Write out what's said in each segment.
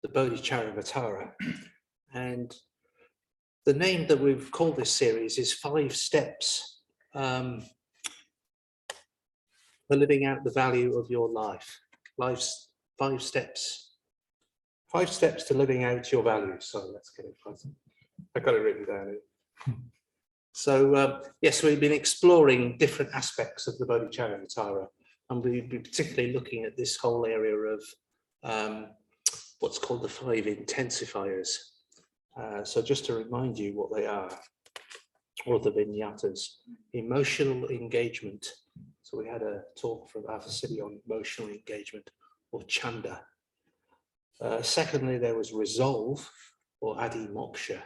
the Bodhicaryavatara. And the name that we've called this series is 5 Steps for Living Out the Value of Your Life. Life's 5 steps. 5 steps to living out your values. So let's get it right. I got it written down here. So yes, we've been exploring different aspects of the Bodhicaryavatara, and we've been particularly looking at this whole area of what's called the 5 Intensifiers. So just to remind you what they are, or the vignetas: emotional engagement. So we had a talk from Arthur City on emotional engagement, or chanda. Secondly, there was resolve, or adi moksha,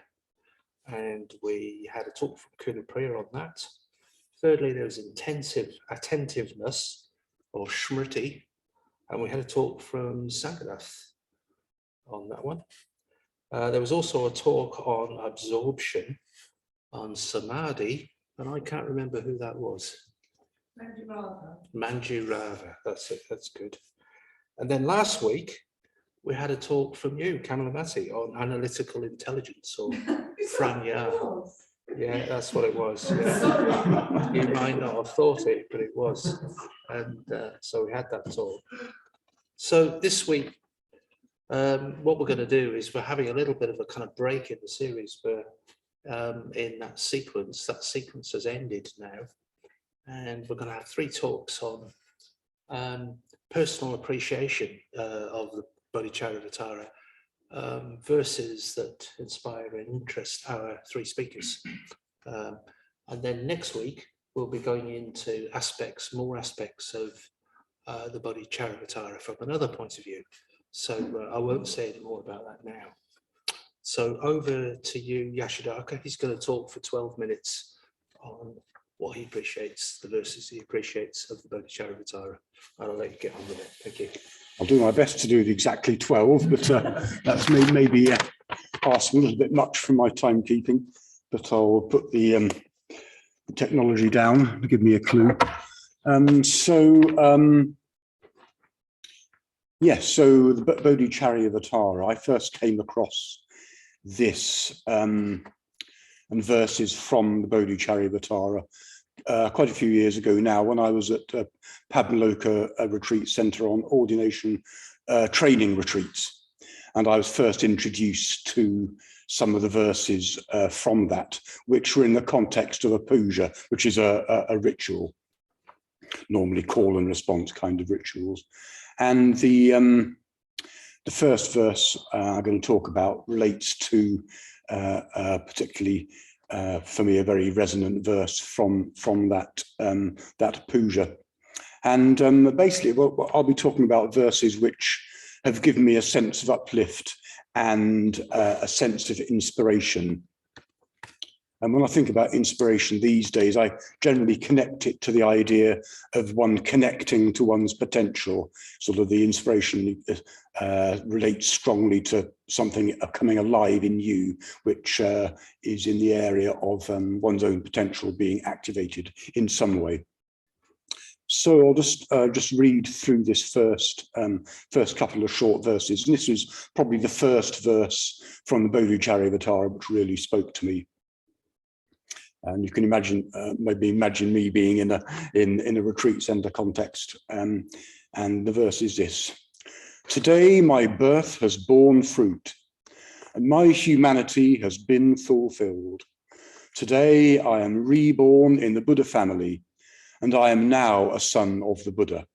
and we had a talk from Kunapriya on that. Thirdly, there was attentiveness, or smriti, and we had a talk from Sanghanath on that one. There was also a talk on absorption, on samadhi, and I can't remember who that was. Manjurava, that's it, that's good. And then last week, we had a talk from you, Kamalamati, on analytical intelligence, or Franya. Yeah, that's what it was. Yeah. You might not have thought it, but it was. And so we had that talk. So this week, what we're going to do is we're having a little bit of a kind of break in the series, where in that sequence has ended now. And we're going to have 3 talks on personal appreciation of the Bodhicaryavatara, verses that inspire and interest our 3 speakers. And then next week, we'll be going into more aspects of the Bodhicaryavatara from another point of view. So I won't say any more about that now. So over to you, Yashodaka. He's going to talk for 12 minutes on what he appreciates, the verses he appreciates of the Bodhicaryavatara. I'll let you get on with it. Thank you. I'll do my best to do it exactly 12, but that's maybe asking a little bit much from my timekeeping. But I'll put the technology down to give me a clue. Yes, so the Bodhicaryavatara, I first came across this and verses from the Bodhicaryavatara quite a few years ago now, when I was at Padmaloka Retreat Centre on ordination training retreats. And I was first introduced to some of the verses from that, which were in the context of a puja, which is a ritual, normally call and response kind of rituals. And the first verse I'm going to talk about relates to particularly for me a very resonant verse from that that puja. And basically, I'll be talking about verses which have given me a sense of uplift and a sense of inspiration. And when I think about inspiration these days, I generally connect it to the idea of one connecting to one's potential. Sort of the inspiration relates strongly to something coming alive in you, which is in the area of one's own potential being activated in some way. So I'll just read through this first couple of short verses. And this was probably the first verse from the Bodhicaryavatara which really spoke to me. And you can imagine, maybe imagine me being in a retreat center context. And the verse is this: "Today my birth has borne fruit, and my humanity has been fulfilled. Today I am reborn in the Buddha family, and I am now a son of the Buddha.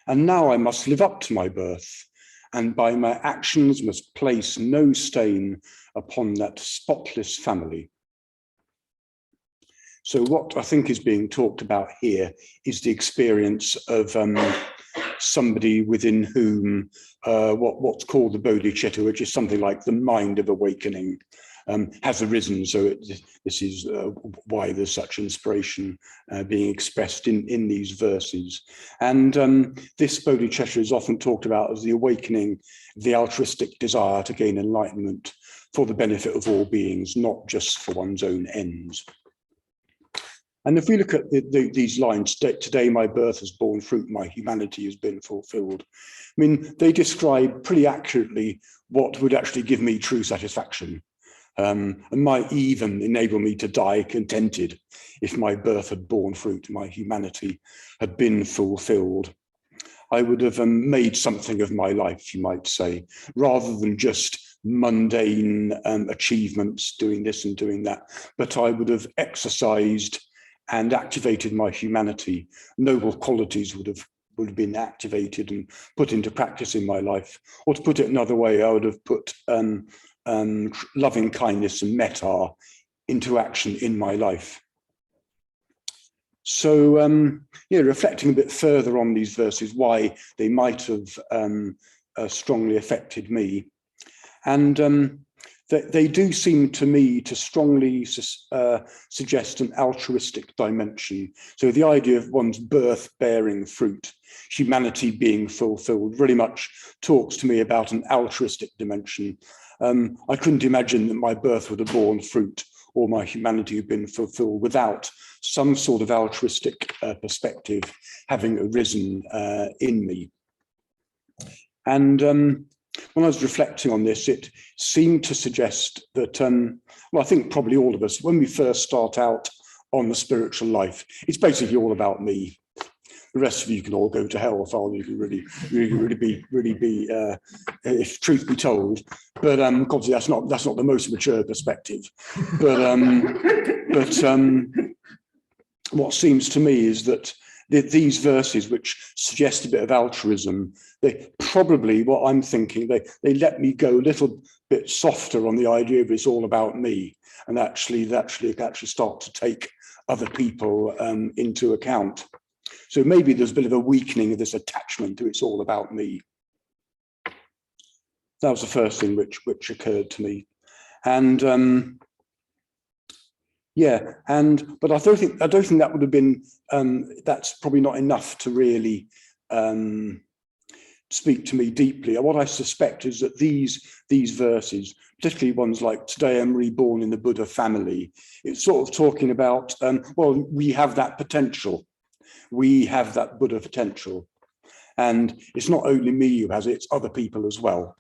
And now I must live up to my birth, and by my actions must place no stain upon that spotless family." So what I think is being talked about here is the experience of somebody within whom what's called the bodhicitta, which is something like the mind of awakening, has arisen. So this is why there's such inspiration being expressed in these verses. And this bodhicitta is often talked about as the awakening, the altruistic desire to gain enlightenment for the benefit of all beings, not just for one's own ends. And if we look at these lines, today my birth has borne fruit, my humanity has been fulfilled. I mean, they describe pretty accurately what would actually give me true satisfaction, and might even enable me to die contented if my birth had borne fruit, my humanity had been fulfilled. I would have made something of my life, you might say, rather than just mundane achievements, doing this and doing that, but I would have exercised and activated my humanity. Noble qualities would have been activated and put into practice in my life. Or to put it another way, I would have put loving kindness and metta into action in my life. So, reflecting a bit further on these verses, why they might have strongly affected me. And they do seem to me to strongly suggest an altruistic dimension. So the idea of one's birth bearing fruit, humanity being fulfilled, really much talks to me about an altruistic dimension. I couldn't imagine that my birth would have borne fruit or my humanity had been fulfilled without some sort of altruistic perspective having arisen in me. And when I was reflecting on this, it seemed to suggest that, well, I think probably all of us, when we first start out on the spiritual life, it's basically all about me. The rest of you can all go to hell if you can really be, if truth be told. But obviously that's not the most mature perspective. But what seems to me is that these verses, which suggest a bit of altruism, they probably, what I'm thinking, they let me go a little bit softer on the idea of it's all about me, and actually start to take other people into account. So maybe there's a bit of a weakening of this attachment to it's all about me. That was the first thing which occurred to me. And but I don't think that would have been, that's probably not enough to really speak to me deeply. What I suspect is that these verses, particularly ones like "Today I'm reborn in the Buddha family," it's sort of talking about, well, we have that potential. We have that Buddha potential. And it's not only me who has it, it's other people as well.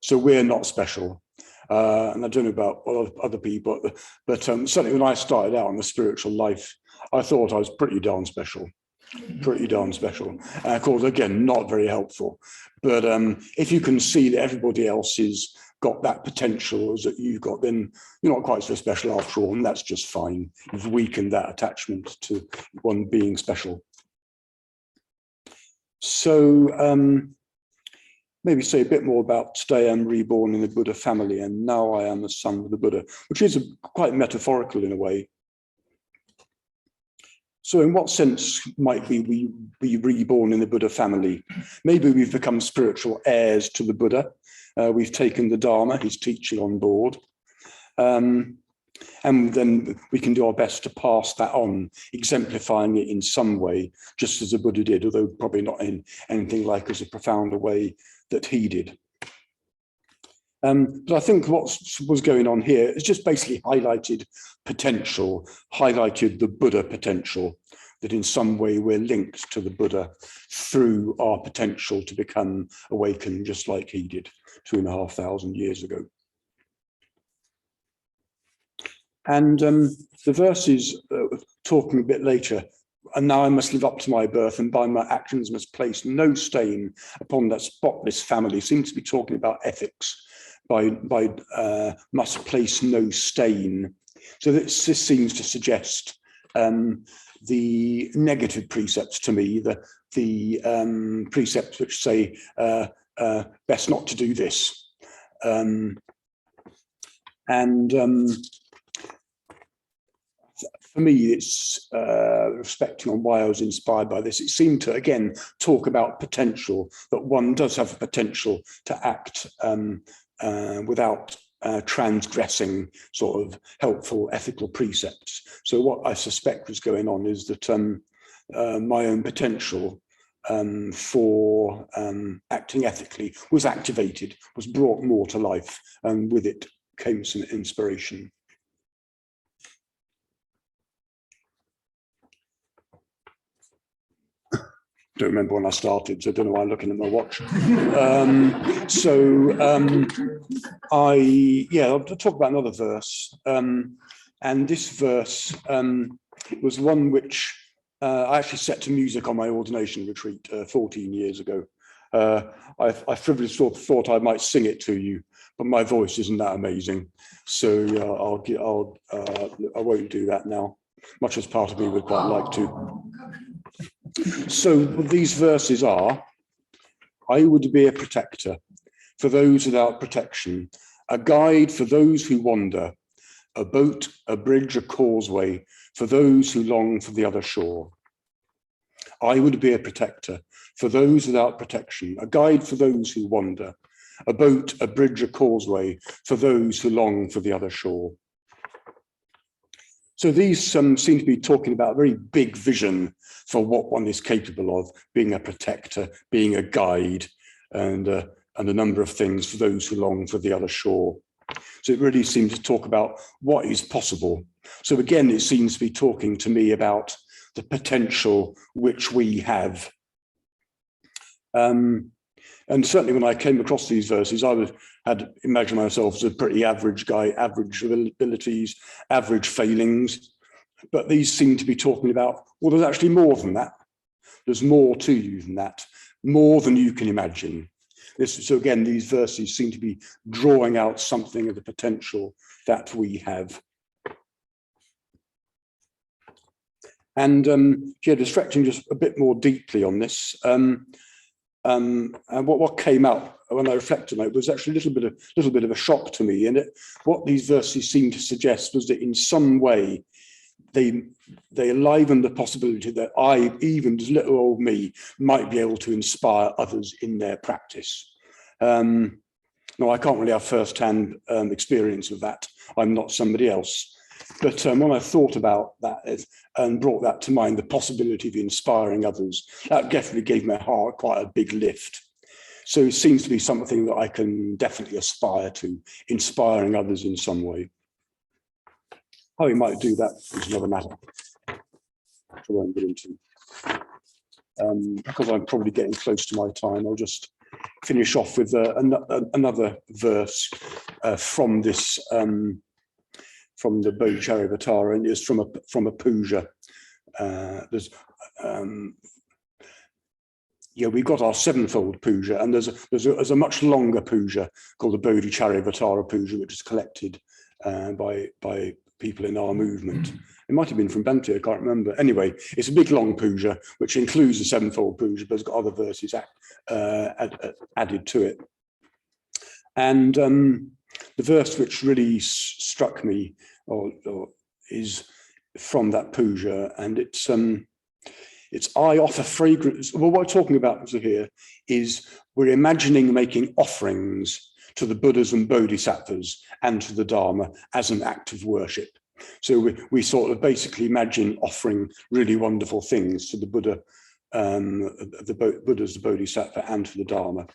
So we're not special. And I don't know about other people, but certainly when I started out on the spiritual life, I thought I was pretty darn special. And of course, again, not very helpful. But if you can see that everybody else has got that potential as that you've got, then you're not quite so special after all, and that's just fine. You've weakened that attachment to one being special. So maybe say a bit more about "Today I'm reborn in the Buddha family, and now I am the son of the Buddha," which is quite metaphorical in a way. So in what sense might we be reborn in the Buddha family? Maybe we've become spiritual heirs to the Buddha. We've taken the Dharma, his teaching, on board. And then we can do our best to pass that on, exemplifying it in some way, just as the Buddha did, although probably not in anything like as a profound a way that he did. But I think what was going on here is just basically highlighted potential, highlighted the Buddha potential, that in some way we're linked to the Buddha through our potential to become awakened, just like he did 2,500 years ago. And the verses talking a bit later, "And now I must live up to my birth, and by my actions must place no stain upon that spotless family," seems to be talking about ethics. Must place no stain. So this seems to suggest the negative precepts to me, the precepts which say best not to do this. For me, it's reflecting on why I was inspired by this. It seemed to, again, talk about potential, that one does have a potential to act without transgressing sort of helpful ethical precepts. So what I suspect was going on is that my own potential for acting ethically was activated, was brought more to life, and with it came some inspiration. don't remember when I started, so I don't know why I'm looking at my watch. I'll talk about another verse. And this verse was one which I actually set to music on my ordination retreat 14 years ago. I frivolously thought I might sing it to you, but my voice isn't that amazing. So I won't do that now, much as part of me would quite like to. So these verses are: I would be a protector for those without protection, a guide for those who wander, a boat, a bridge, a causeway for those who long for the other shore. I would be a protector for those without protection, a guide for those who wander, a boat, a bridge, a causeway for those who long for the other shore. So these seem to be talking about a very big vision for what one is capable of, being a protector, being a guide, and a number of things for those who long for the other shore. So it really seems to talk about what is possible. So again, it seems to be talking to me about the potential which we have. And certainly when I came across these verses, I had imagined myself as a pretty average guy, average abilities, average failings. But these seem to be talking about, well, there's actually more than that. There's more to you than that, more than you can imagine. So again, these verses seem to be drawing out something of the potential that we have. And just reflecting just a bit more deeply on this, and what came out when I reflected on it was actually a little bit of a shock to me. And what these verses seem to suggest was that in some way they enliven the possibility that I, even as little old me, might be able to inspire others in their practice. Now, I can't really have first-hand experience of that. I'm not somebody else. But when I thought about that and brought that to mind, the possibility of inspiring others, that definitely gave my heart quite a big lift. So it seems to be something that I can definitely aspire to, inspiring others in some way. How we might do that is another matter, which I won't get into. Because I'm probably getting close to my time, I'll just finish off with another verse from this, from the Bodhicaryavatara, and it's from a puja. We've got our sevenfold puja, and there's a much longer puja called the Bodhicharyvatara Puja, which is collected by people in our movement. It might have been from Bhante, I can't remember. Anyway, it's a big long puja, which includes the sevenfold puja, but it's got other verses added to it. And the verse which really struck me is from that puja, and it's I offer fragrance. Well, what we're talking about here is we're imagining making offerings to the Buddhas and Bodhisattvas and to the Dharma as an act of worship. So we sort of basically imagine offering really wonderful things to the Buddha, the Buddhas, the Bodhisattva, and to the Dharma.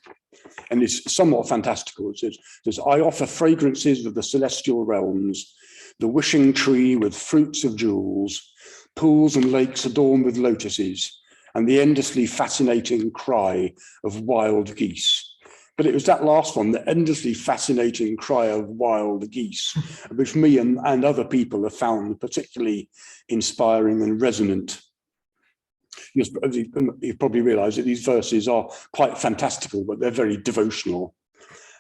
And it's somewhat fantastical. It says, I offer fragrances of the celestial realms, the wishing tree with fruits of jewels, pools and lakes adorned with lotuses, and the endlessly fascinating cry of wild geese. But it was that last one, the endlessly fascinating cry of wild geese, which me and other people have found particularly inspiring and resonant. You probably realize that these verses are quite fantastical, but they're very devotional.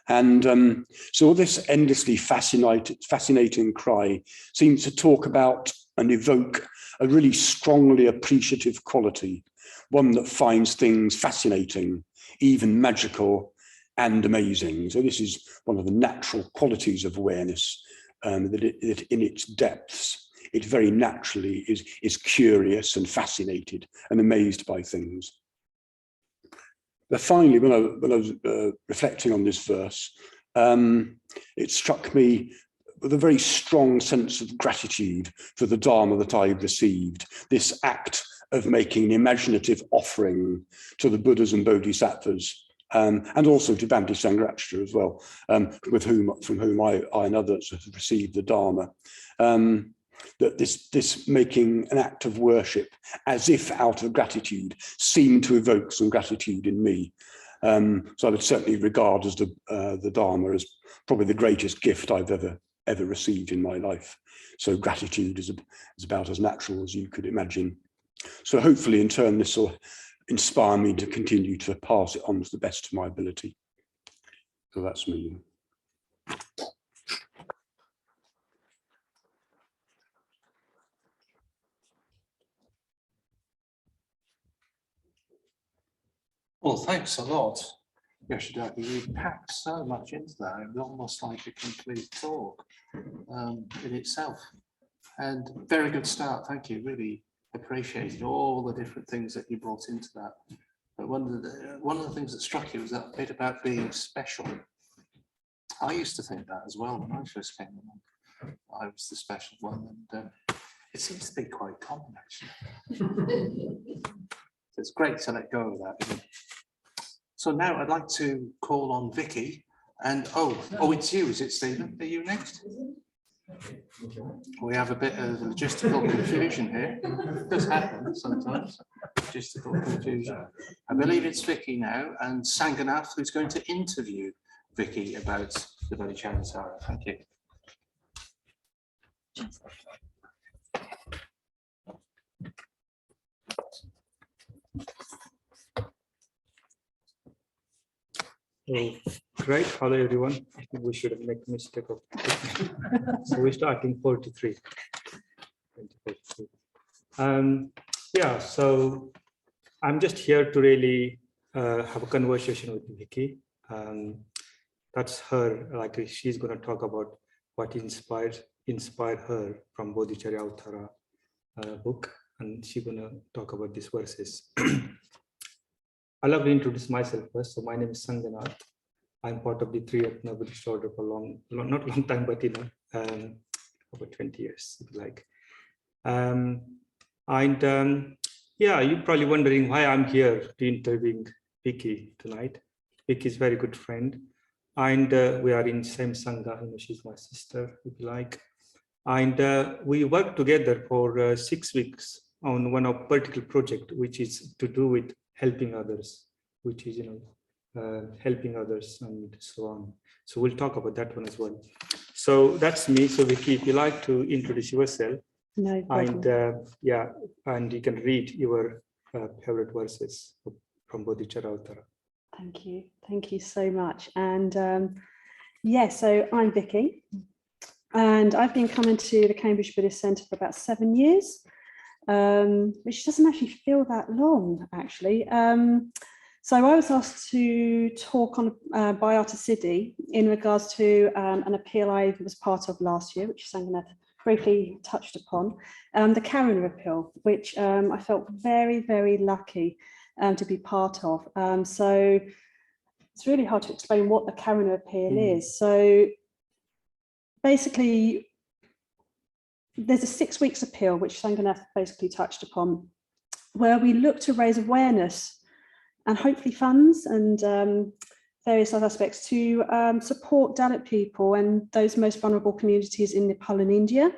And so this endlessly fascinating cry seems to talk about and evoke a really strongly appreciative quality, one that finds things fascinating, even magical, and amazing. So this is one of the natural qualities of awareness, that in its depths, it very naturally is curious and fascinated and amazed by things. But finally, when I was reflecting on this verse, it struck me with a very strong sense of gratitude for the Dharma that I've received, this act of making an imaginative offering to the Buddhas and Bodhisattvas, and also to Bhante Sangha as well, from whom I and others have received the Dharma. that this making an act of worship as if out of gratitude seemed to evoke some gratitude in me. So I would certainly regard as the Dharma as probably the greatest gift I've ever received in my life. So gratitude is about as natural as you could imagine. So hopefully in turn this will inspire me to continue to pass it on to the best of my ability. So that's me. Well, thanks a lot, Yashodaka. You packed so much into that. It was almost like a complete talk in itself. And very good start. Thank you. Really appreciated all the different things that you brought into that. But one of the things that struck you was that bit about being special. I used to think that as well when I first came along. I was the special one, and it seems to be quite common actually. It's great to let go of that, isn't it? So now I'd like to call on Vickie, and oh, it's you, is it, Stephen? Are you next? We have a bit of logistical confusion here. It does happen sometimes, logistical confusion. I believe it's Vickie now, and Sanghanath, who's going to interview Vickie about the Bodhicharyvatara. Thank you. Oh, great. Hello, everyone. I think we should have made a mistake of. So we're starting 43. Yeah, so I'm just here to really have a conversation with Vickie. That's her, like she's going to talk about what inspired her from Bodhicharyavatar book, and she's going to talk about these verses. I'd love to introduce myself first. So my name is Sanghanath. I'm part of the Three Ratna Buddhist order for not long time, but over 20 years, if you like. Yeah, you're probably wondering why I'm here to interview Vickie tonight. Vickie is a very good friend, and we are in same Sangha. She's my sister, if you like. And we worked together for 6 weeks on one of particular project, which is to do with helping others, which is, helping others and so on. So we'll talk about that one as well. So that's me. So Vickie, if you like to introduce yourself. No problem. And yeah, and you can read your favorite verses from Bodhicharyvatara. Thank you so much. And yeah, so I'm Vickie, and I've been coming to the Cambridge Buddhist Centre for about 7 years. Which doesn't actually feel that long, actually. So I was asked to talk on by Arta Siddhi in regards to an appeal I was part of last year, which Sanghanath briefly touched upon, the Karuna appeal, which I felt very, very lucky to be part of. So it's really hard to explain what the Karuna appeal is. So basically, there's a 6 weeks appeal, which Sanghanath basically touched upon, where we look to raise awareness and hopefully funds and various other aspects to support Dalit people and those most vulnerable communities in Nepal and India.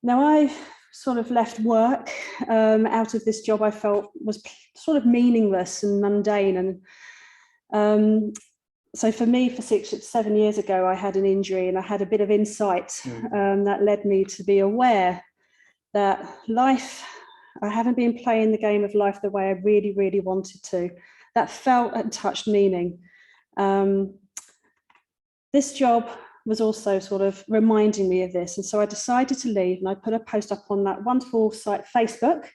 Now, I sort of left work out of this job I felt was sort of meaningless and mundane. And so for me, for 7 years ago, I had an injury and I had a bit of insight that led me to be aware that life, I haven't been playing the game of life the way I really, really wanted to. That felt and touched meaning. This job was also sort of reminding me of this. And so I decided to leave, and I put a post up on that wonderful site, Facebook,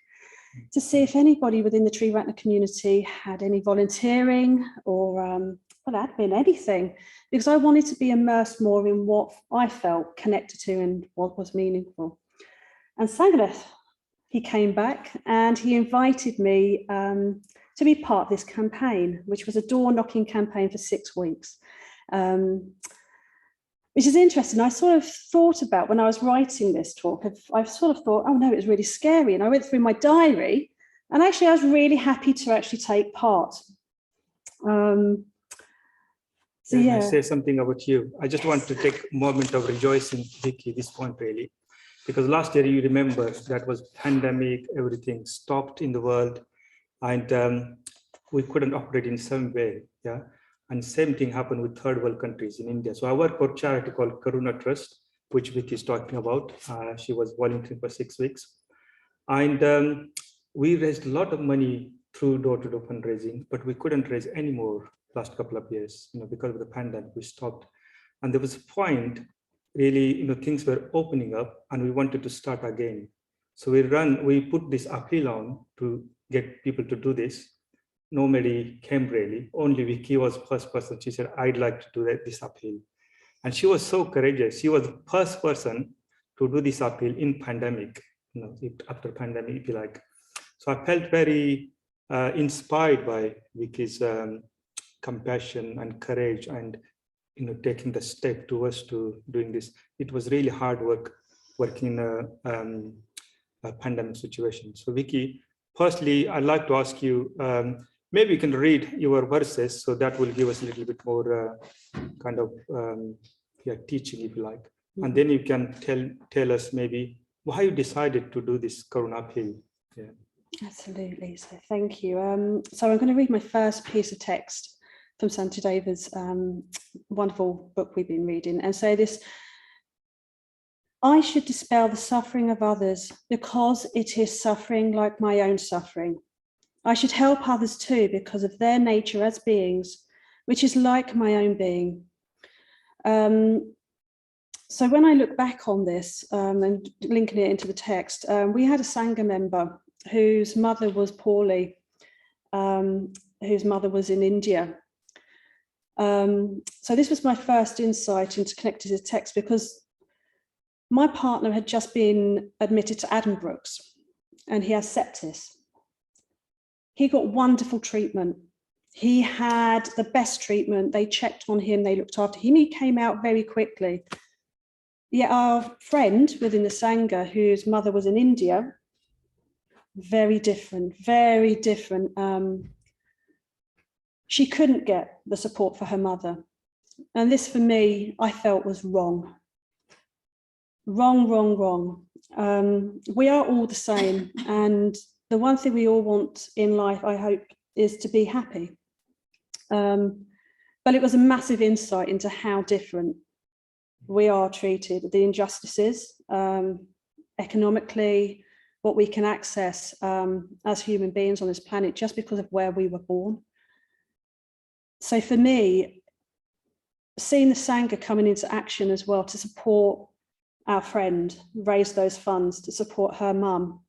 to see if anybody within the Three Ratna community had any volunteering or well, admin, anything, because I wanted to be immersed more in what I felt connected to and what was meaningful. And Sanghanath, he came back and he invited me to be part of this campaign, which was a door-knocking campaign for 6 weeks, which is interesting. I sort of thought about, when I was writing this talk, I sort of thought, oh no, it was really scary. And I went through my diary, and actually I was really happy to actually take part. So Can I yeah, say something about you? I just want to take a moment of rejoicing, Vickie, this point really, because last year, you remember, that was pandemic, everything stopped in the world, and we couldn't operate in some way, yeah. And same thing happened with third world countries in India. So I work for a charity called Karuna Trust, which Vickie is talking about. She was volunteering for 6 weeks. And we raised a lot of money through door-to-door fundraising, but we couldn't raise any more last couple of years, because of the pandemic, we stopped. And there was a point, really, things were opening up and we wanted to start again. So we put this appeal on to get people to do this. Nobody came really, only Vickie was the first person. She said, I'd like to do this appeal. And she was so courageous. She was the first person to do this appeal in pandemic, after pandemic, if you like. So I felt very inspired by Vickie's compassion and courage and taking the step towards to doing this. It was really hard work working in a pandemic situation. So Vickie, firstly, I'd like to ask you, maybe you can read your verses, so that will give us a little bit more kind of teaching, if you like. And then you can tell us maybe why you decided to do this Karuna appeal. Yeah. absolutely. So thank you. So I'm going to read my first piece of text from Santideva's wonderful book we've been reading, and say this: I should dispel the suffering of others because it is suffering like my own suffering. I should help others too because of their nature as beings, which is like my own being. So when I look back on this and linking it into the text, we had a Sangha member whose mother was poorly, whose mother was in India. So this was my first insight into connecting to the text, because my partner had just been admitted to Addenbrooke's and he has sepsis. He got wonderful treatment. He had the best treatment. They checked on him, they looked after him. He came out very quickly. Yet our friend within the Sangha, whose mother was in India, very different, very different. She couldn't get the support for her mother. And this for me, I felt was wrong. Wrong, wrong, wrong. We are all the same. And the one thing we all want in life, I hope, is to be happy. But it was a massive insight into how different we are treated, the injustices, economically, what we can access as human beings on this planet just because of where we were born. So for me, seeing the Sangha coming into action as well to support our friend, raise those funds to support her mum,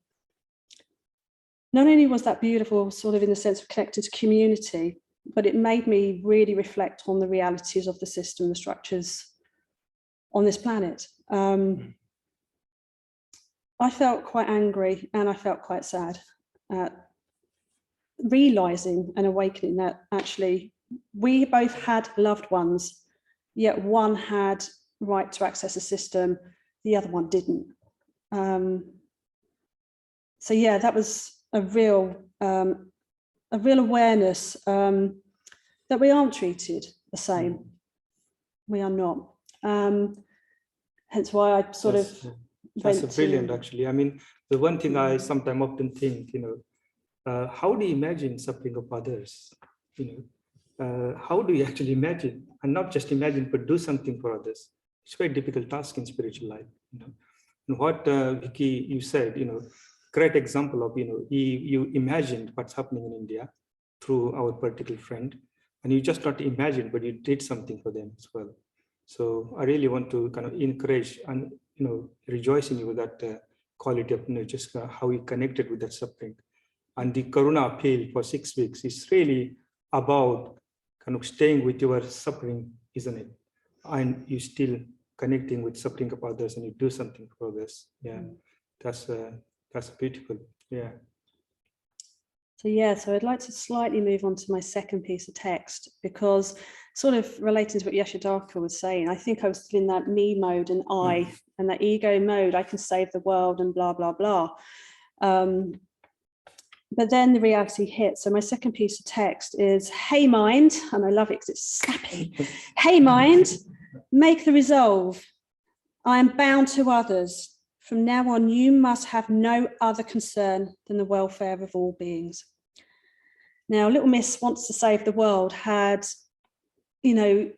not only was that beautiful, sort of in the sense of connected to community, but it made me really reflect on the realities of the system, the structures on this planet. I felt quite angry and I felt quite sad at realizing and awakening that actually we both had loved ones, yet one had right to access a system, the other one didn't. So yeah, that was a real awareness that we aren't treated the same. We are not. Hence why I sort of That's brilliant, actually. I mean, the one thing I sometimes often think, how do you imagine suffering of others? How do you actually imagine, and not just imagine, but do something for others? It's a very difficult task in spiritual life. And what Vickie, you said, great example of, you imagined what's happening in India through our particular friend, and you just not imagine, but you did something for them as well. So I really want to kind of encourage and rejoice in you with that quality of just how you connected with that suffering. And the Karuna appeal for 6 weeks is really about kind of staying with your suffering, isn't it? And you still connecting with suffering of others, and you do something for others. Yeah, that's beautiful. Yeah. So yeah, so I'd like to slightly move on to my second piece of text, because sort of relating to what Yashodaka was saying, I think I was still in that me mode and I, and that ego mode, I can save the world and blah, blah, blah. But then the reality hit. So my second piece of text is, hey mind, and I love it because it's snappy. Hey mind, make the resolve. I am bound to others. From now on, you must have no other concern than the welfare of all beings. Now, Little Miss Wants to Save the World had, you know,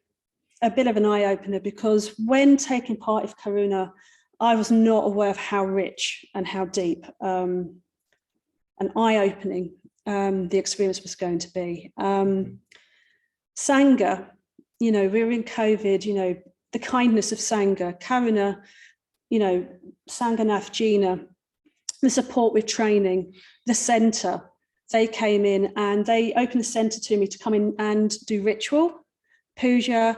a bit of an eye-opener, because when taking part of Karuna, I was not aware of how rich and how deep and eye-opening the experience was going to be. Sangha, you know, we were in COVID, you know, the kindness of Sangha, Karuna, you know, Sanghanath, Gina, the support with training, the centre, they came in and they opened the centre to me to come in and do ritual, puja,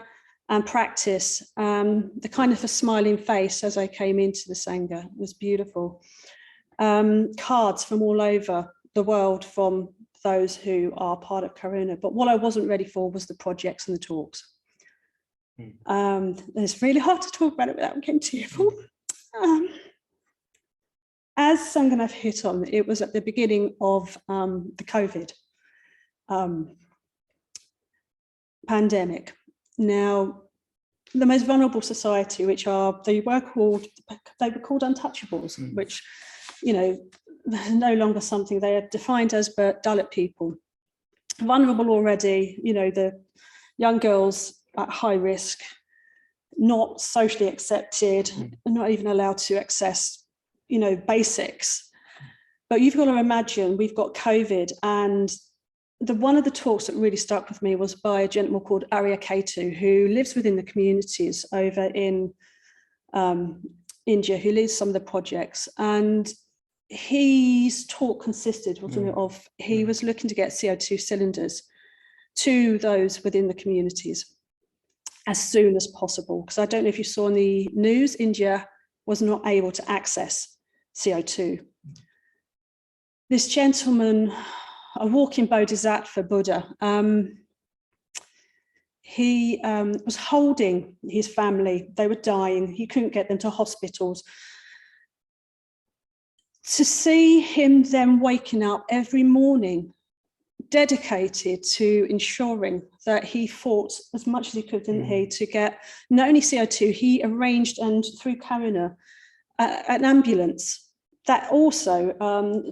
and practice. The kind of a smiling face as I came into the Sangha was beautiful. Cards from all over the world from those who are part of Karuna. But what I wasn't ready for was the projects and the talks. It's really hard to talk about it without getting tearful. As Sanghanath hit on, it was at the beginning of the COVID pandemic. Now, the most vulnerable society, which are, they were called untouchables, which, you know, no longer something they are defined as, but Dalit people. Vulnerable already, you know, the young girls at high risk, not socially accepted, not even allowed to access, you know, basics. But you've got to imagine we've got COVID, and one of the talks that really stuck with me was by a gentleman called Arya Ketu, who lives within the communities over in India, who leads some of the projects. And his talk consisted, wasn't it, of he was looking to get CO2 cylinders to those within the communities as soon as possible. Because I don't know if you saw in the news, India was not able to access CO2. This gentleman, a walking Bodhisattva Buddha, he was holding his family. They were dying. He couldn't get them to hospitals. To see him then waking up every morning, dedicated to ensuring that he fought as much as he could, didn't he, to get not only CO2, he arranged, and through Karuna, an ambulance that also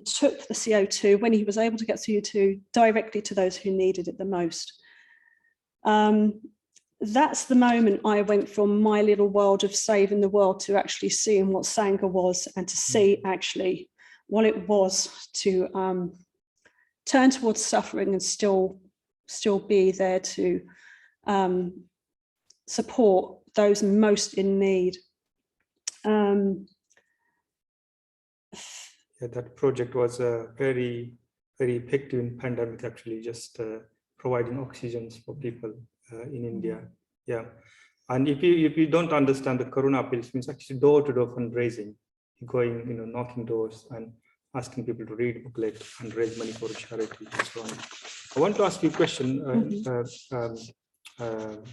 took the CO2, when he was able to get CO2, directly to those who needed it the most. That's the moment I went from my little world of saving the world to actually seeing what Sangha was, and to see actually what it was to turn towards suffering and still be there to support those most in need. Yeah, that project was very, very effective in pandemic, actually, just providing oxygen for people in India. Yeah, and if you don't understand the Karuna appeals, means actually door-to-door fundraising, going, you know, knocking doors and asking people to read booklet and raise money for charity and so on. I want to ask you a question,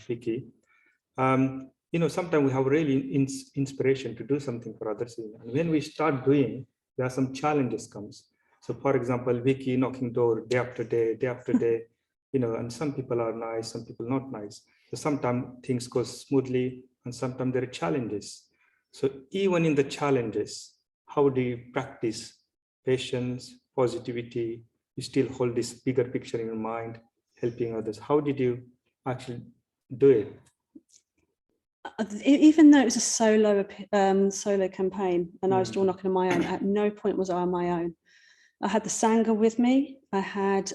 Vickie. You know, sometimes we have really inspiration to do something for others, and when we start doing, there are some challenges comes. So, for example, Vickie knocking door day after day, you know, and some people are nice, some people not nice. So sometimes things go smoothly, and sometimes there are challenges. So even in the challenges, how do you practice patience, positivity? You still hold this bigger picture in your mind, helping others. How did you actually do it? Even though it was a solo campaign, and I was door knocking on my own, at no point was I on my own. I had the Sangha with me. I had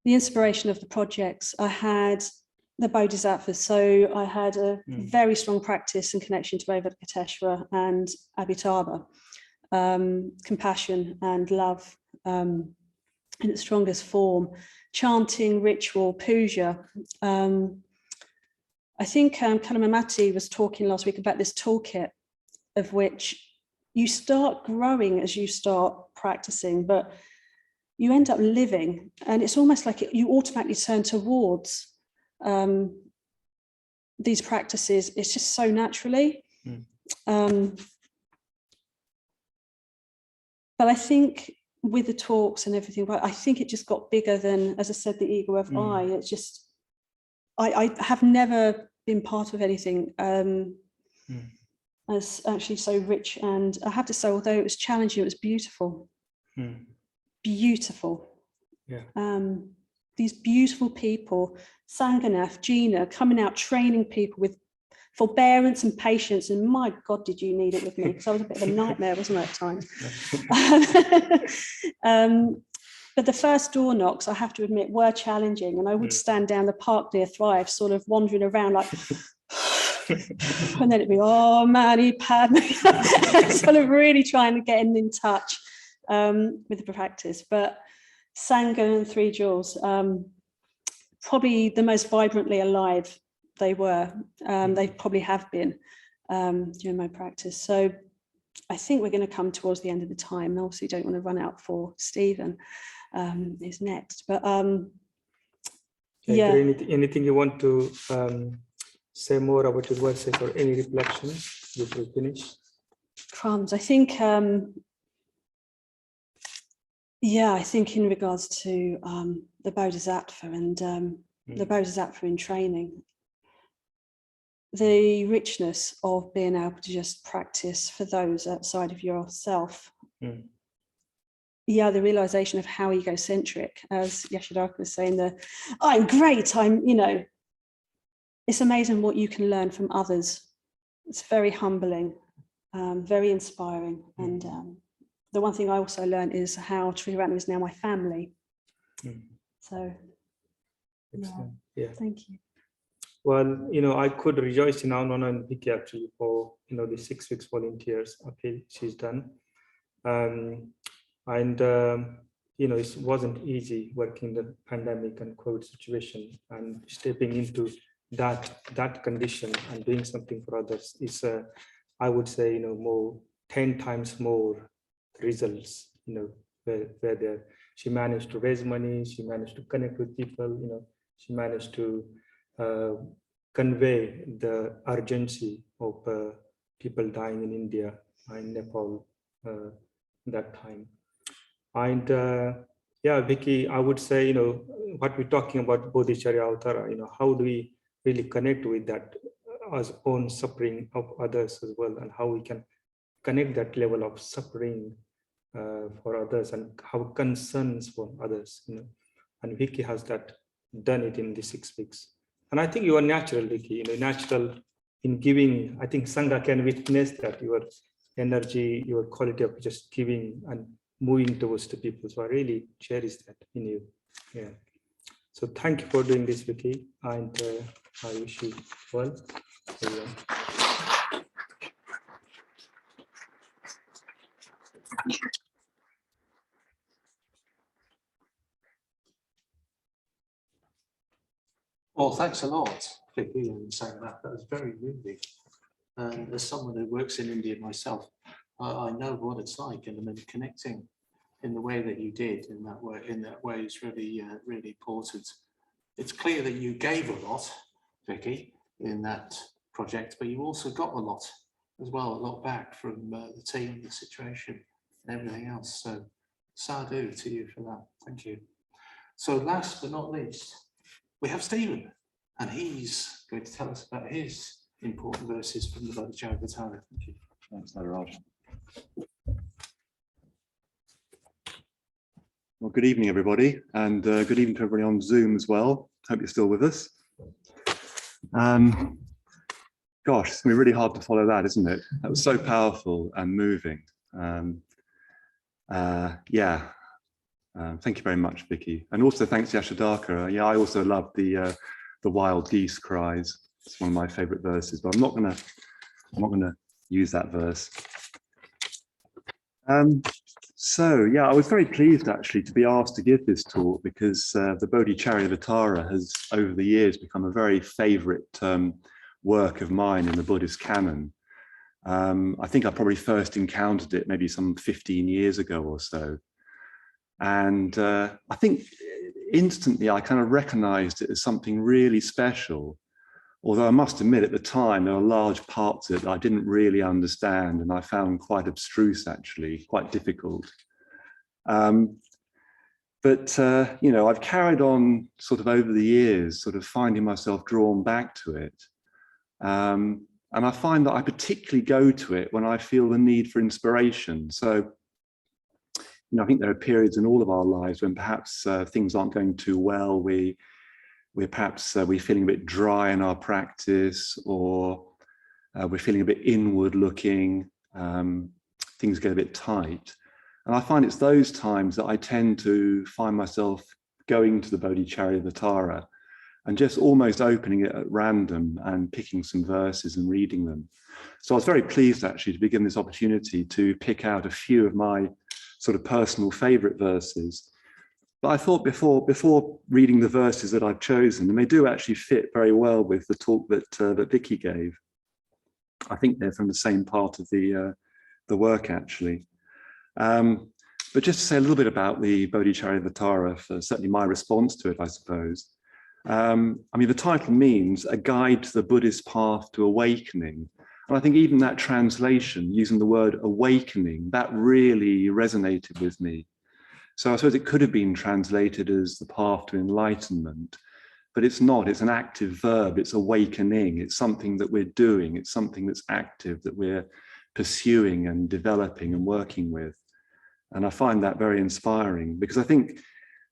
the inspiration of the projects. I had the Bodhisattvas. So I had a very strong practice and connection to Bodhicaryvatara and Abhitaba, compassion and love in its strongest form, chanting, ritual, puja. I think Kalamamati was talking last week about this toolkit, of which you start growing as you start practicing, but you end up living, and it's almost like you automatically turn towards these practices. It's just so naturally. But I think with the talks and everything, but I think it just got bigger than, as I said, the ego of I. It's just, I have never been part of anything as actually so rich. And I have to say, although it was challenging, it was beautiful. Beautiful. Yeah. These beautiful people, Sanghanath, Gina, coming out, training people with forbearance and patience. And my God, did you need it with me? Because I was a bit of a nightmare, wasn't I, at times? But the first door knocks, I have to admit, were challenging. And I would stand down the park near Thrive, sort of wandering around like, and then it'd be, oh, Mani Padme, sort of really trying to get in touch with the practice. But Sangha and Three Jewels, probably the most vibrantly alive they were. They probably have been during my practice. So I think we're going to come towards the end of the time. And obviously don't want to run out for Stephen, who's next. But yeah. Anything you want to say more about your verses or any reflections before we finish? Crumbs. I think, yeah, I think in regards to the Bodhisattva and the Bodhisattva in training, the richness of being able to just practice for those outside of yourself. Yeah, the realization of how egocentric, as Yashodaka was saying, I'm great, it's amazing what you can learn from others. It's very humbling, very inspiring. And the one thing I also learned is how Triratna is now my family. So, yeah, thank you. Well, I could rejoice in Anwana and Vickie actually for, the 6 weeks volunteers appeal she's done. It wasn't easy working the pandemic and COVID situation, and stepping into that condition and doing something for others is, I would say, more 10 times more results, where she managed to raise money, she managed to connect with people, she managed to convey the urgency of people dying in India and Nepal that time. And yeah, Vickie, I would say, what we're talking about Bodhicaryavatara, how do we really connect with that as own suffering of others as well, and how we can connect that level of suffering for others and have concerns for others, and Vickie has done it in the 6 weeks. And I think you are natural, Vickie, natural in giving. I think Sangha can witness that, your energy, your quality of just giving and moving towards the people. So I really cherish that in you. Yeah. So thank you for doing this, Vickie, and I wish you well. Well, thanks a lot, Vickie, and saying that. That was very moving. And as someone who works in India myself, I know what it's like, and I mean, connecting in the way that you did in that way is really, really important. It's clear that you gave a lot, Vickie, in that project, but you also got a lot as well, a lot back from the team, the situation, and everything else. So, sadhu to you for that. Thank you. So, last but not least, we have Stephen, and he's going to tell us about his important verses from the Bodhicharyvatara. Thank you. Thanks, Raj. Well, good evening, everybody, and good evening to everybody on Zoom as well. Hope you're still with us. Gosh, it's going to be really hard to follow that, isn't it? That was so powerful and moving. Thank you very much, Vickie, and also thanks to Yashodaka. Yeah, I also love the wild geese cries. It's one of my favourite verses, but I'm not gonna use that verse. So yeah, I was very pleased actually to be asked to give this talk, because the Bodhicaryavatara has over the years become a very favourite work of mine in the Buddhist canon. I think I probably first encountered it maybe some 15 years ago or so. And I think instantly I kind of recognized it as something really special. Although I must admit at the time there were large parts of it that I didn't really understand, and I found quite abstruse, actually, quite difficult. But you know, I've carried on sort of over the years, sort of finding myself drawn back to it. And I find that I particularly go to it when I feel the need for inspiration. So, you know, I think there are periods in all of our lives when perhaps things aren't going too well. We're feeling a bit dry in our practice, or we're feeling a bit inward looking. Things get a bit tight. And I find it's those times that I tend to find myself going to the Bodhicaryavatara and just almost opening it at random and picking some verses and reading them. So I was very pleased actually to be given this opportunity to pick out a few of my sort of personal favorite verses. But I thought before reading the verses that I've chosen, and they do actually fit very well with the talk that Vickie gave. I think they're from the same part of the work actually. But just to say a little bit about the Bodhicaryavatara, for certainly my response to it, I suppose. I mean, the title means a guide to the Buddhist path to awakening. And I think even that translation, using the word awakening, that really resonated with me. So I suppose it could have been translated as the path to enlightenment, but it's not. It's an active verb. It's awakening. It's something that we're doing. It's something that's active, that we're pursuing and developing and working with. And I find that very inspiring, because I think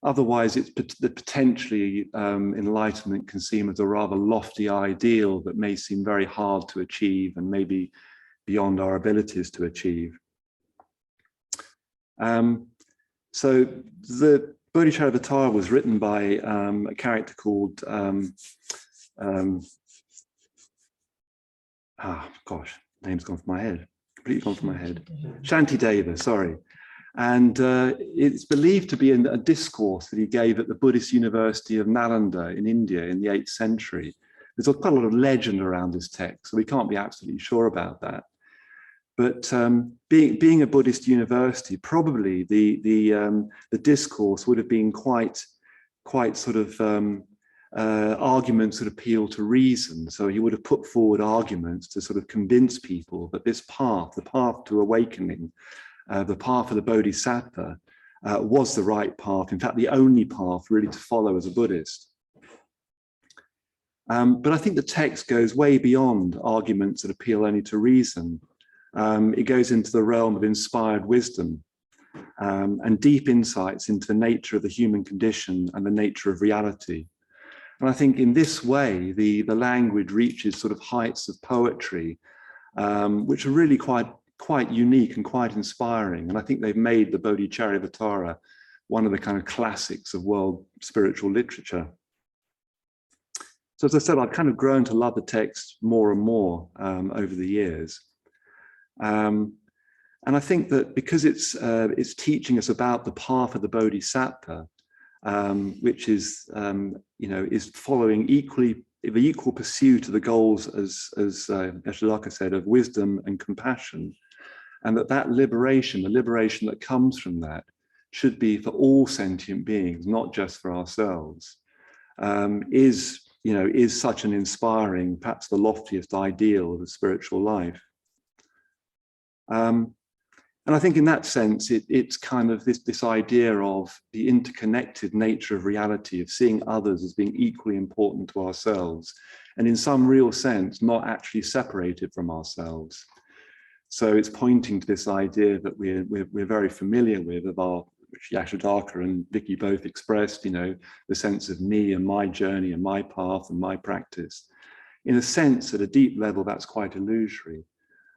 otherwise it's potentially enlightenment can seem as a rather lofty ideal that may seem very hard to achieve and maybe beyond our abilities to achieve. So the Bodhicaryavatara was written by a character called, name's gone from my head, completely gone from my head. Shantideva, sorry. And it's believed to be in a discourse that he gave at the Buddhist University of Nalanda in India in the 8th century. There's quite a lot of legend around this text, so we can't be absolutely sure about that. But being a Buddhist university, probably the discourse would have been quite sort of arguments that appeal to reason. So he would have put forward arguments to sort of convince people that this path, the path to awakening, the path of the Bodhisattva, was the right path. In fact, the only path really to follow as a Buddhist. But I think the text goes way beyond arguments that appeal only to reason. It goes into the realm of inspired wisdom and deep insights into the nature of the human condition and the nature of reality. And I think in this way, the language reaches sort of heights of poetry, which are really quite unique and quite inspiring. And I think they've made the Bodhicaryavatara one of the kind of classics of world spiritual literature. So as I said, I've kind of grown to love the text more and more over the years. And I think that because it's teaching us about the path of the Bodhisattva, which is, is following the equal pursuit of the goals, as Yashodaka said, of wisdom and compassion, and that liberation, the liberation that comes from that, should be for all sentient beings, not just for ourselves, is such an inspiring, perhaps the loftiest ideal of a spiritual life. And I think in that sense, it's kind of this idea of the interconnected nature of reality, of seeing others as being equally important to ourselves, and in some real sense, not actually separated from ourselves. So it's pointing to this idea that we're very familiar with, which Yashodaka and Vickie both expressed, the sense of me and my journey and my path and my practice. In a sense, at a deep level, that's quite illusory.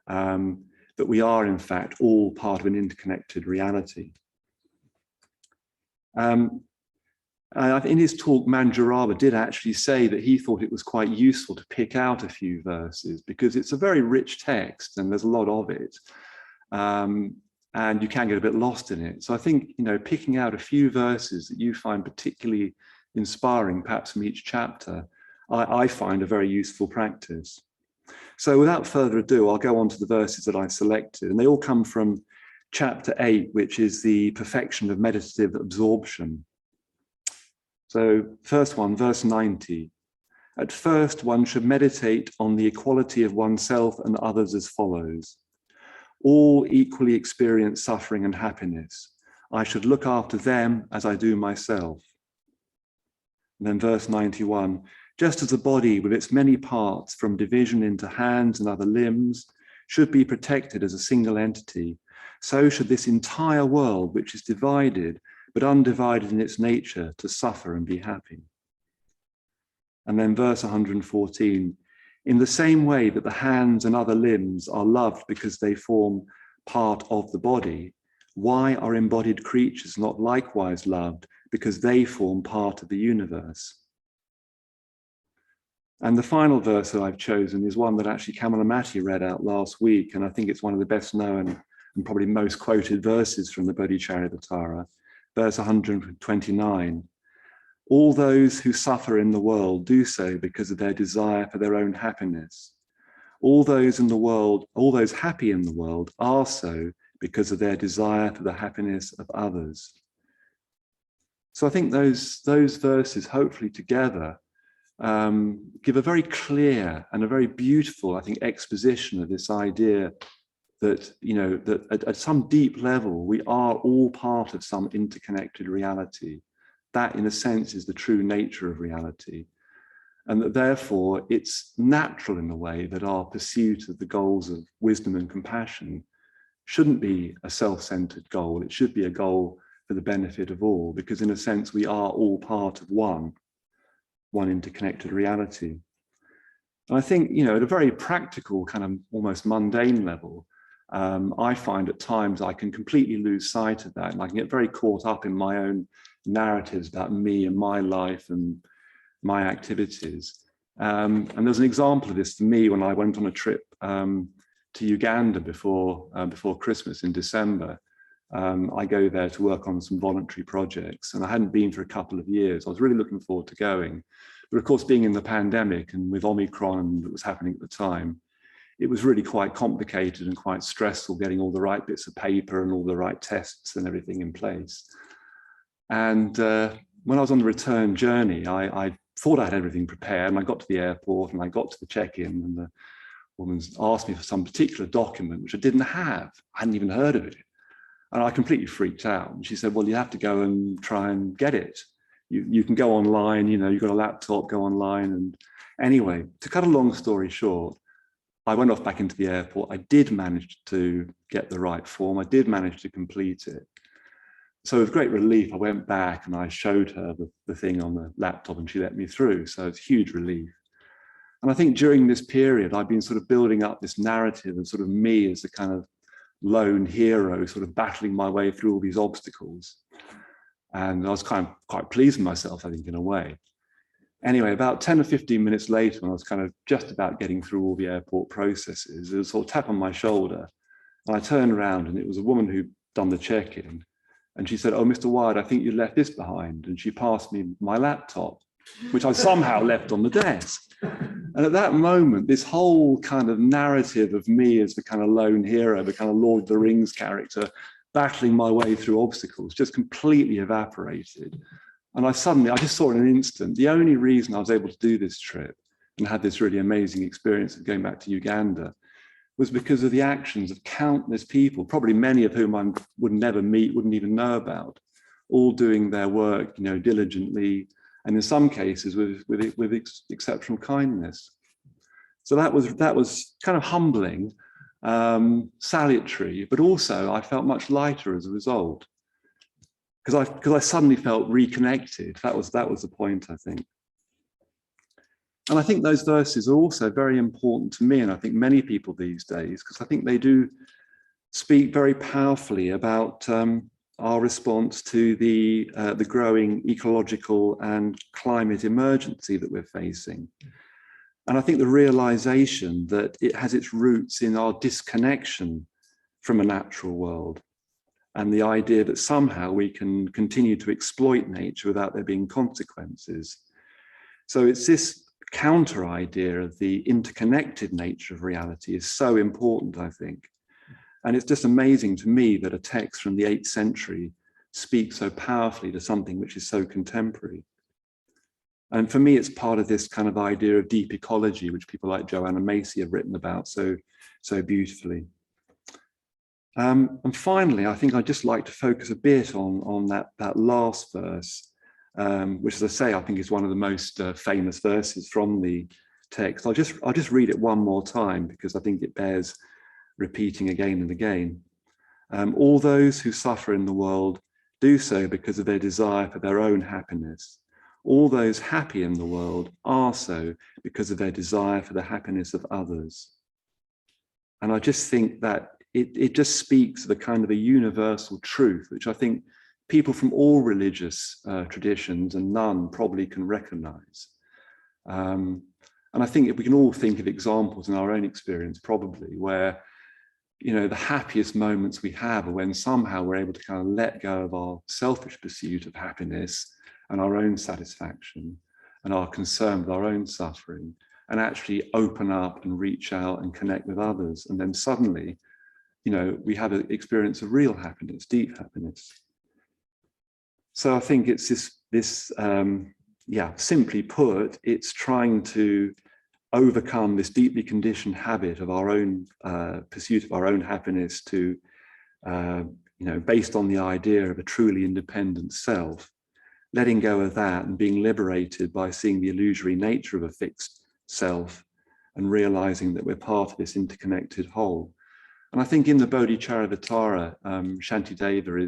That we are, in fact, all part of an interconnected reality. In his talk, Manjarava did actually say that he thought it was quite useful to pick out a few verses because it's a very rich text and there's a lot of it. And you can get a bit lost in it. So I think, picking out a few verses that you find particularly inspiring, perhaps from each chapter, I find a very useful practice. So without further ado, I'll go on to the verses that I selected, and they all come from chapter 8, which is the perfection of meditative absorption. So first one, verse 90. At first, one should meditate on the equality of oneself and others as follows. All equally experience suffering and happiness. I should look after them as I do myself. And then verse 91, just as the body with its many parts from division into hands and other limbs should be protected as a single entity, so should this entire world, which is divided but undivided in its nature, to suffer and be happy. And then verse 114, in the same way that the hands and other limbs are loved because they form part of the body, why are embodied creatures not likewise loved because they form part of the universe? And the final verse that I've chosen is one that actually Kamalamati read out last week, and I think it's one of the best known and probably most quoted verses from the Bodhicaryavatara, verse 129. All those who suffer in the world do so because of their desire for their own happiness. All those in the world, all those happy in the world are so because of their desire for the happiness of others. So I think those verses, hopefully together, give a very clear and a very beautiful, I think, exposition of this idea that, you know, that at some deep level, we are all part of some interconnected reality. That, in a sense, is the true nature of reality. And that therefore, it's natural in a way that our pursuit of the goals of wisdom and compassion shouldn't be a self-centered goal. It should be a goal for the benefit of all, because in a sense, we are all part of one interconnected reality. And I think, you know, at a very practical, kind of almost mundane level, I find at times I can completely lose sight of that, and I can get very caught up in my own narratives about me and my life and my activities. And there's an example of this for me when I went on a trip to Uganda before Christmas in December. I go there to work on some voluntary projects, and I hadn't been for a couple of years. I was really looking forward to going. But of course, being in the pandemic and with Omicron that was happening at the time, it was really quite complicated and quite stressful getting all the right bits of paper and all the right tests and everything in place. And when I was on the return journey, I thought I had everything prepared, and I got to the airport and I got to the check-in, and the woman asked me for some particular document, which I didn't have. I hadn't even heard of it. And I completely freaked out. And she said, well, you have to go and try and get it. You can go online, you know, you've got a laptop, go online. And anyway, to cut a long story short, I went off back into the airport. I did manage to get the right form. I did manage to complete it. So with great relief, I went back and I showed her the thing on the laptop, and she let me through. So it's huge relief. And I think during this period, I've been sort of building up this narrative of sort of me as a kind of lone hero, sort of battling my way through all these obstacles. And I was kind of quite pleased with myself, I think, in a way. Anyway, about 10 or 15 minutes later, when I was kind of just about getting through all the airport processes, there was a sort of tap on my shoulder. And I turned around, and it was a woman who'd done the check-in. And she said, oh, Mr. Wyard, I think you left this behind. And she passed me my laptop, which I somehow left on the desk. And at that moment, this whole kind of narrative of me as the kind of lone hero, the kind of Lord of the Rings character, battling my way through obstacles, just completely evaporated. And I just saw in an instant, the only reason I was able to do this trip and had this really amazing experience of going back to Uganda was because of the actions of countless people, probably many of whom I would never meet, wouldn't even know about, all doing their work, you know, diligently, and in some cases with exceptional kindness. So that was kind of humbling, salutary, but also I felt much lighter as a result, because I suddenly felt reconnected. That was the point, I think. And I think those verses are also very important to me, and I think many people these days, because I think they do speak very powerfully about our response to the growing ecological and climate emergency that we're facing. And I think the realization that it has its roots in our disconnection from a natural world, and the idea that somehow we can continue to exploit nature without there being consequences. So it's this counter idea of the interconnected nature of reality is so important, I think. And it's just amazing to me that a text from the 8th century speaks so powerfully to something which is so contemporary. And for me, it's part of this kind of idea of deep ecology, which people like Joanna Macy have written about so beautifully. And finally, I think I'd just like to focus a bit on that last verse, which, as I say, I think is one of the most famous verses from the text. I'll just read it one more time because I think it bears repeating again and again. All those who suffer in the world do so because of their desire for their own happiness. All those happy in the world are so because of their desire for the happiness of others. And I just think that it just speaks to the kind of a universal truth, which I think people from all religious traditions and none probably can recognize. And I think if we can all think of examples in our own experience, probably, where, you know, the happiest moments we have are when somehow we're able to kind of let go of our selfish pursuit of happiness and our own satisfaction and our concern with our own suffering, and actually open up and reach out and connect with others. And then suddenly, you know, we have an experience of real happiness, deep happiness. So I think it's this simply put, it's trying to overcome this deeply conditioned habit of our own pursuit of our own happiness to, based on the idea of a truly independent self, letting go of that and being liberated by seeing the illusory nature of a fixed self and realizing that we're part of this interconnected whole. And I think in the Bodhicaryavatara, Shantideva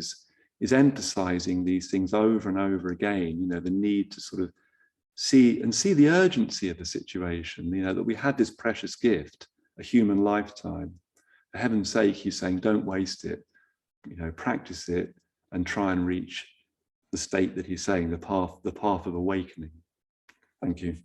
is emphasizing these things over and over again, you know, the need to sort of see the urgency of the situation, you know, that we had this precious gift, a human lifetime. For heaven's sake, he's saying, don't waste it, you know, practice it and try and reach the state that he's saying, the path of awakening. Thank you.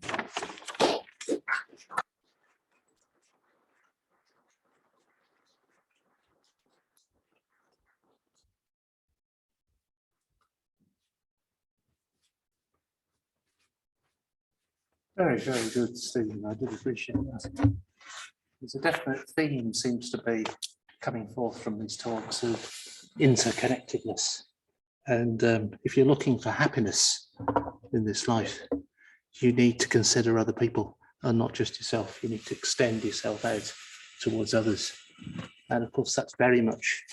Very, very good, Stephen. I did appreciate that. There's a definite theme seems to be coming forth from these talks of interconnectedness. And if you're looking for happiness in this life, you need to consider other people and not just yourself. You need to extend yourself out towards others. And of course, that's very much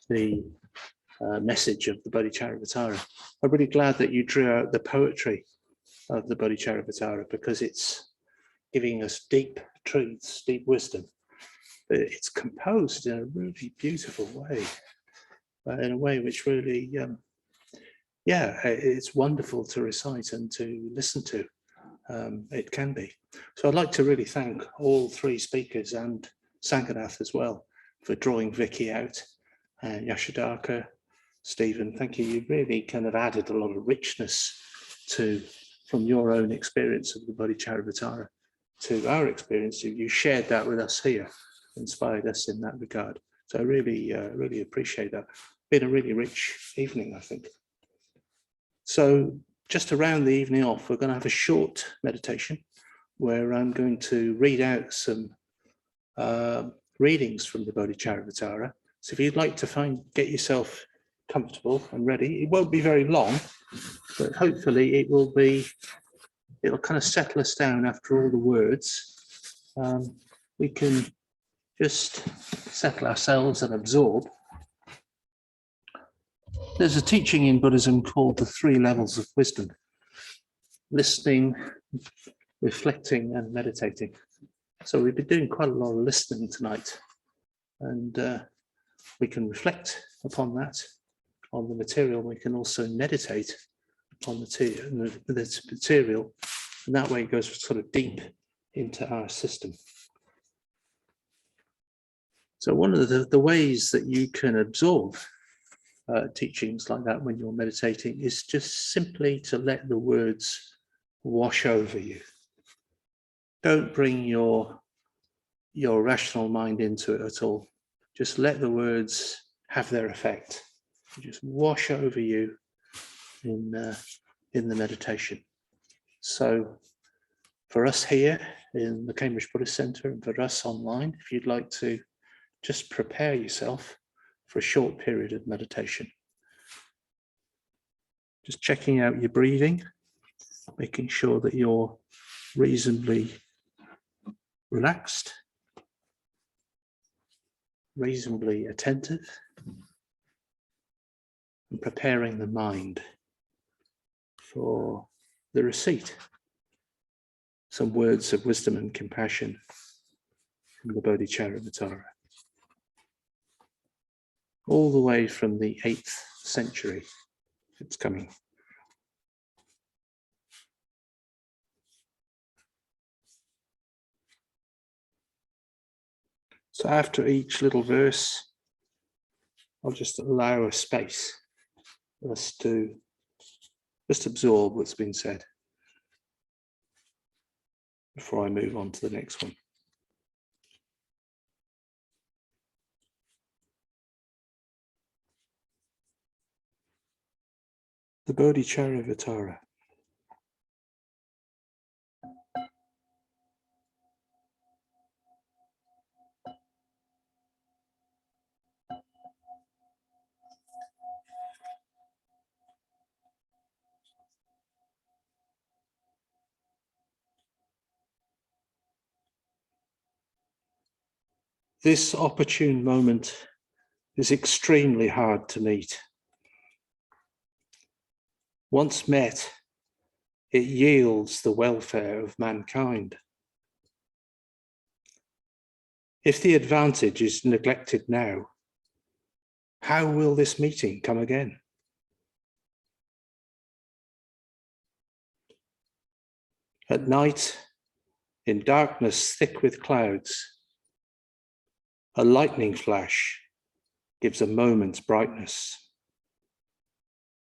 the message of the Bodhicaryavatara. I'm really glad that you drew out the poetry of the Bodhicaryavatara, because it's giving us deep truths, deep wisdom. But it's composed in a really beautiful way, in a way which really, it's wonderful to recite and to listen to. It can be. So I'd like to really thank all three speakers and Sanghanath as well for drawing Vickie out, and Yashodaka, Stephen, thank you. You really kind of added a lot of richness from your own experience of the Bodhicaryavatara to our experience. You shared that with us here, inspired us in that regard. So I really, really appreciate that. Been a really rich evening, I think. So just to round the evening off, we're going to have a short meditation where I'm going to read out some readings from the Bodhicaryavatara. So if you'd like to get yourself comfortable and ready, it won't be very long, but hopefully it'll kind of settle us down after all the words. We can just settle ourselves and absorb. There's a teaching in Buddhism called the 3 levels of wisdom: listening, reflecting, and meditating. So we've been doing quite a lot of listening tonight, and we can reflect upon that, on the material. We can also meditate on the material, and that way it goes sort of deep into our system. So one of the ways that you can absorb teachings like that when you're meditating is just simply to let the words wash over you. Don't bring your rational mind into it at all. Just let the words have their effect. Just wash over you in the meditation. So for us here in the Cambridge Buddhist Centre and for us online, if you'd like to just prepare yourself for a short period of meditation. Just checking out your breathing, making sure that you're reasonably relaxed, reasonably attentive and preparing the mind for the receipt. Some words of wisdom and compassion from the Bodhicaryavatara. All the way from the 8th century, it's coming. So after each little verse, I'll just allow a space for us to just absorb what's been said before I move on to the next one. The Bodhicaryavatara. This opportune moment is extremely hard to meet. Once met, it yields the welfare of mankind. If the advantage is neglected now, how will this meeting come again? At night, in darkness thick with clouds, a lightning flash gives a moment's brightness.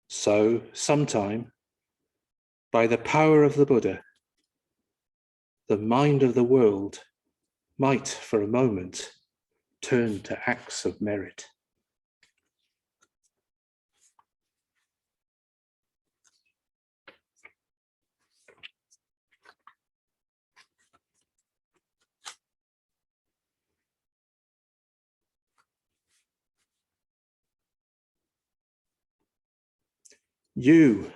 So, sometime, by the power of the Buddha, the mind of the world might, for a moment, turn to acts of merit. You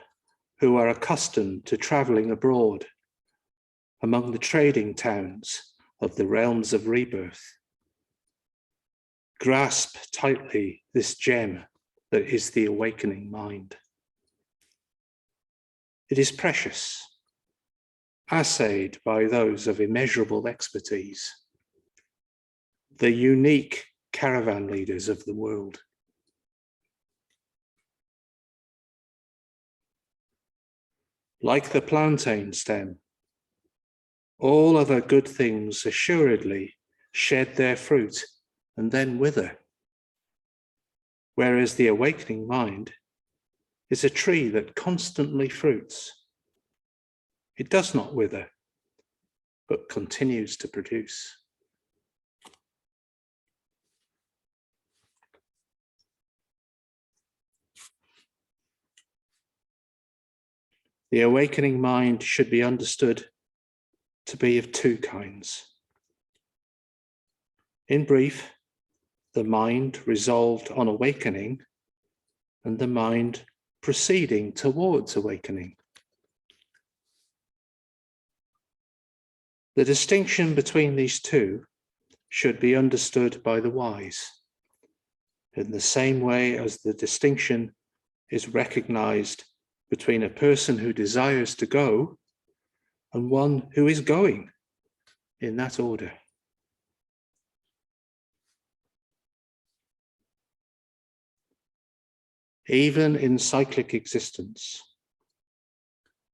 who are accustomed to traveling abroad among the trading towns of the realms of rebirth, grasp tightly this gem that is the awakening mind. It is precious, assayed by those of immeasurable expertise, the unique caravan leaders of the world. Like the plantain stem, all other good things assuredly shed their fruit and then wither, whereas the awakening mind is a tree that constantly fruits. It does not wither, but continues to produce. The awakening mind should be understood to be of two kinds. In brief, the mind resolved on awakening and the mind proceeding towards awakening. The distinction between these two should be understood by the wise, in the same way as the distinction is recognized between a person who desires to go and one who is going, in that order. Even in cyclic existence,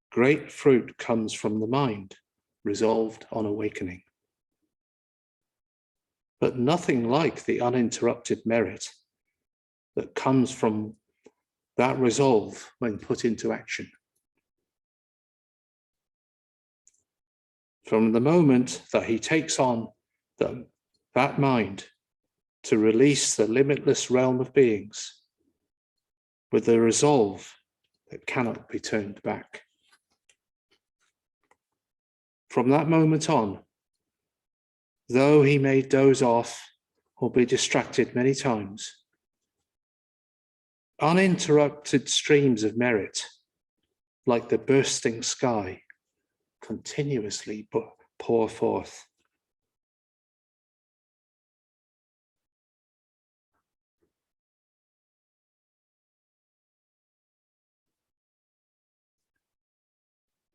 great fruit comes from the mind resolved on awakening. But nothing like the uninterrupted merit that comes from that resolve when put into action. From the moment that he takes on that mind to release the limitless realm of beings with the resolve that cannot be turned back. From that moment on, though he may doze off or be distracted many times, uninterrupted streams of merit, like the bursting sky, continuously pour forth.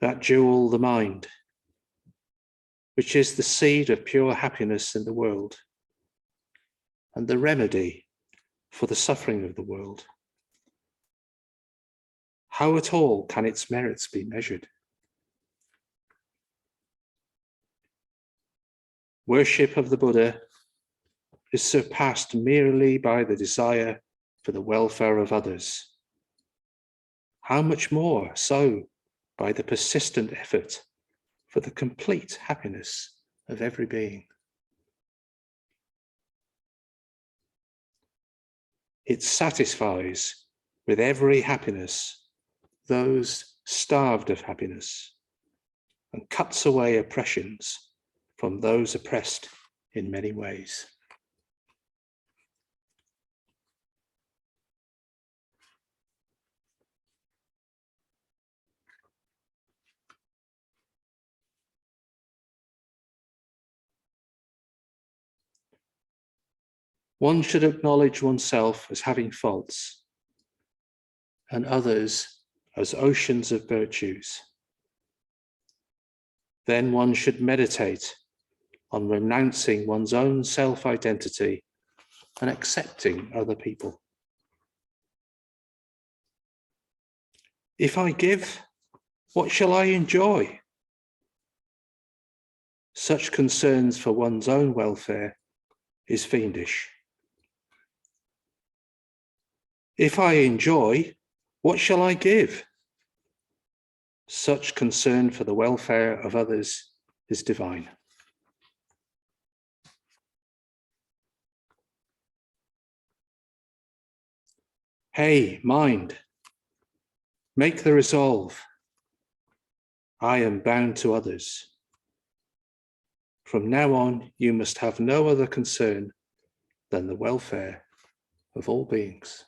that jewel, the mind, which is the seed of pure happiness in the world and the remedy for the suffering of the world. How at all can its merits be measured? Worship of the Buddha is surpassed merely by the desire for the welfare of others. How much more so by the persistent effort for the complete happiness of every being? It satisfies with every happiness those starved of happiness and cuts away oppressions from those oppressed in many ways. One should acknowledge oneself as having faults and others as oceans of virtues. Then one should meditate on renouncing one's own self-identity and accepting other people. If I give, what shall I enjoy? Such concerns for one's own welfare is fiendish. If I enjoy, what shall I give? Such concern for the welfare of others is divine. Hey, mind, make the resolve. I am bound to others. From now on, you must have no other concern than the welfare of all beings.